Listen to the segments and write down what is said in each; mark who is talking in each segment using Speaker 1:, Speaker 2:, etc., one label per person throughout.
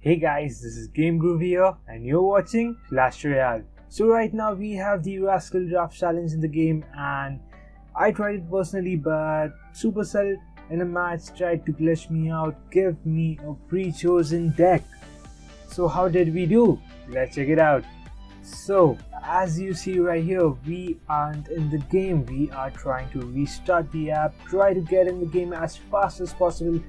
Speaker 1: Hey guys, this is Game Groovy here and you're watching Clash Royale. So right now we have the Rascal Draft Challenge in the game and I tried it personally, but Supercell in a match tried to glitch me out, give me a pre-chosen deck. So how did we do? Let's check it out. So as you see right here, we aren't in the game. We are trying to restart the app, try to get in the game as fast as possible,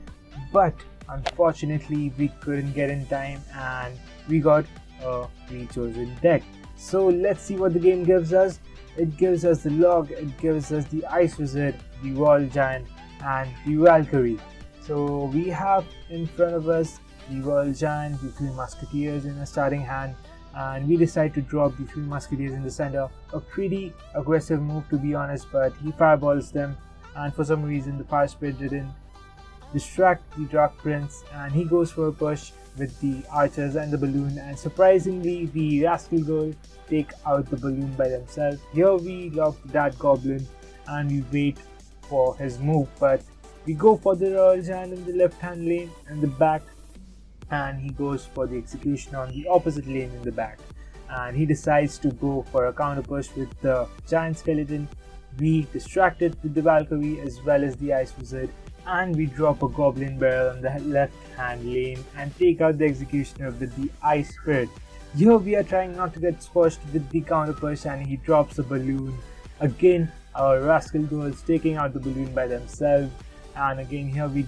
Speaker 1: but unfortunately we couldn't get in time and we got a pre-chosen deck. So let's see what the game gives us. It gives us the log, it gives us the Ice Wizard, the Wall Giant and the Valkyrie. So we have in front of us the Wall Giant, the three Musketeers in a starting hand, and we decide to drop the three Musketeers in the center. A pretty aggressive move to be honest, but he fireballs them and for some reason the fire spirit didn't distract the Dark Prince and he goes for a push with the archers and the balloon, and surprisingly the Rascal Girl take out the balloon by themselves. Here we lock that goblin and we wait for his move, but we go for the Royal Giant in the left hand lane in the back and he goes for the execution on the opposite lane in the back, and he decides to go for a counter push with the Giant Skeleton. We distract it with the Valkyrie as well as the Ice Wizard, and we drop a Goblin Barrel on the left hand lane and take out the Executioner with the Ice Spirit. Here we are trying not to get squashed with the counter push and he drops a balloon. Again our Rascal Girls taking out the balloon by themselves, and again here we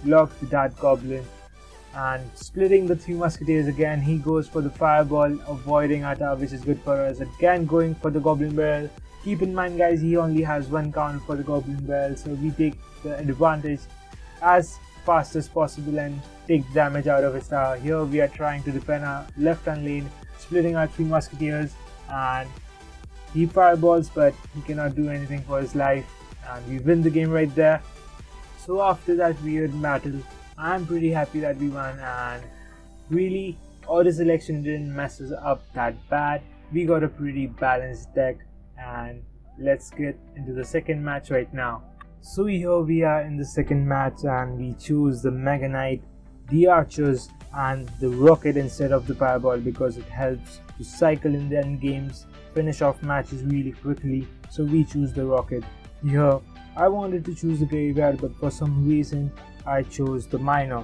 Speaker 1: lock the Dark Goblin and splitting the three Musketeers again. He goes for the Fireball, avoiding our tower, which is good for us. Again going for the Goblin Barrel. Keep in mind guys, he only has one counter for the Goblin Barrel, so we take the advantage as fast as possible and take damage out of his tower. Here we are trying to defend our left hand lane, splitting our three Musketeers, and he fireballs but he cannot do anything for his life and we win the game right there. So after that weird battle, I'm pretty happy that we won, and really order selection didn't mess us up that bad. We got a pretty balanced deck, and let's get into the second match right now. So here we are in the second match and we choose the Mega Knight, the Archers and the Rocket instead of the Fireball because it helps to cycle in the end games, finish off matches really quickly, so we choose the Rocket. Here I wanted to choose the Graveyard, but for some reason I chose the Minor.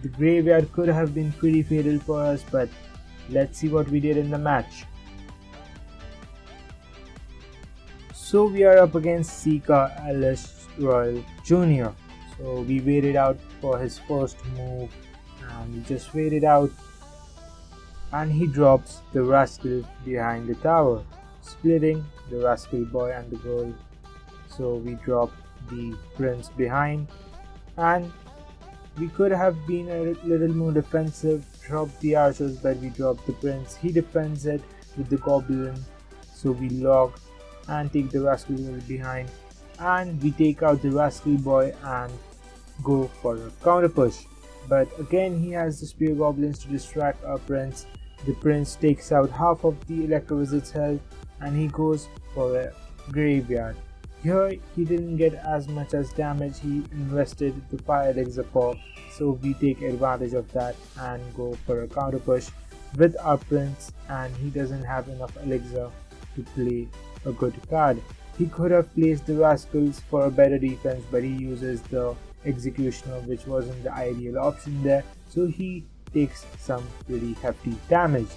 Speaker 1: The Graveyard could have been pretty fatal for us, but let's see what we did in the match. So we are up against Sika Alice Royal Jr. So we waited out for his first move and we just waited out, and he drops the Rascal behind the tower, splitting the Rascal boy and the girl. So we drop the Prince behind, and we could have been a little more defensive, drop the Archers, but we drop the Prince. He defends it with the Goblin, so we lock and take the Rascal Girl behind, and we take out the Rascal boy and go for a counter push. But again he has the Spear Goblins to distract our Prince. The Prince takes out half of the Electro Wizard's health and he goes for a Graveyard. Here he didn't get as much as damage he invested the Fire Elixir for, so we take advantage of that and go for a counter push with our Prince, and he doesn't have enough Elixir to play a good card. He could have placed the Rascals for a better defense, but he uses the Executioner, which wasn't the ideal option there, so he takes some pretty hefty damage.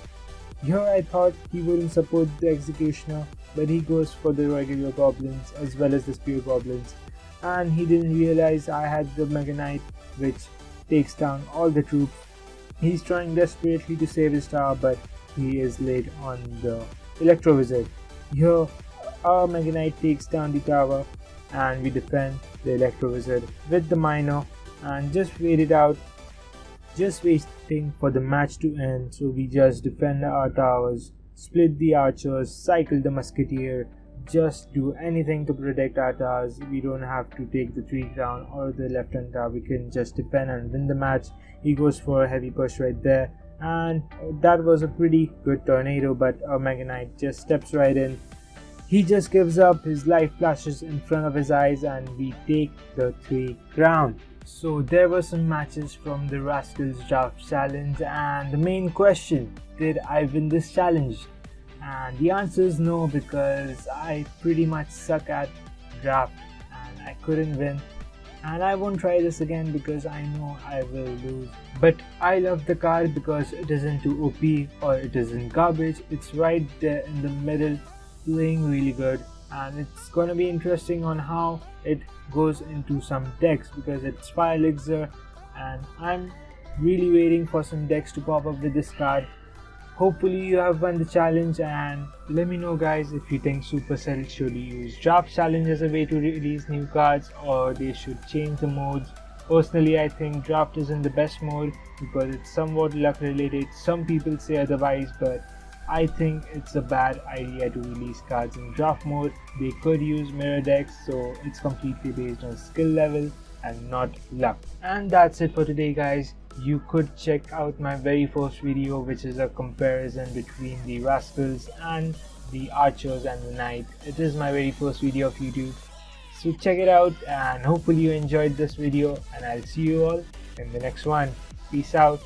Speaker 1: Here I thought he wouldn't support the Executioner, but he goes for the regular Goblins as well as the Spear Goblins, and he didn't realize I had the Mega Knight, which takes down all the troops. He's trying desperately to save his tower, but he is late on the Electro Wizard. Here our Mega Knight takes down the tower and we defend the Electro Wizard with the Minor and just wait it out, just waiting for the match to end. So we just defend our towers, split the Archers, cycle the Musketeer, just do anything to protect our towers. We don't have to take the tree crown or the left hand tower, we can just defend and win the match. He goes for a heavy push right there, and that was a pretty good tornado, but our Mega Knight just steps right in. He just gives up, his life flashes in front of his eyes and we take the 3 crown. So there were some matches from the Rascals Draft Challenge, and the main question, did I win this challenge? And the answer is no, because I pretty much suck at draft and I couldn't win. And I won't try this again because I know I will lose. But I love the card because it isn't too OP or it isn't garbage. It's right there in the middle, playing really good. And it's gonna be interesting on how it goes into some decks because it's Fire Elixir, and I'm really waiting for some decks to pop up with this card. Hopefully you have won the challenge, and let me know guys if you think Supercell should use draft challenge as a way to release new cards or they should change the modes. Personally, I think draft isn't the best mode because it's somewhat luck related. Some people say otherwise, but I think it's a bad idea to release cards in draft mode. They could use mirror decks, so it's completely based on skill level and not luck. And that's it for today guys. You could check out my very first video, which is a comparison between the Rascals and the Archers and the Knight. It is my very first video of YouTube, so check it out, and hopefully you enjoyed this video, and I'll see you all in the next one. Peace out.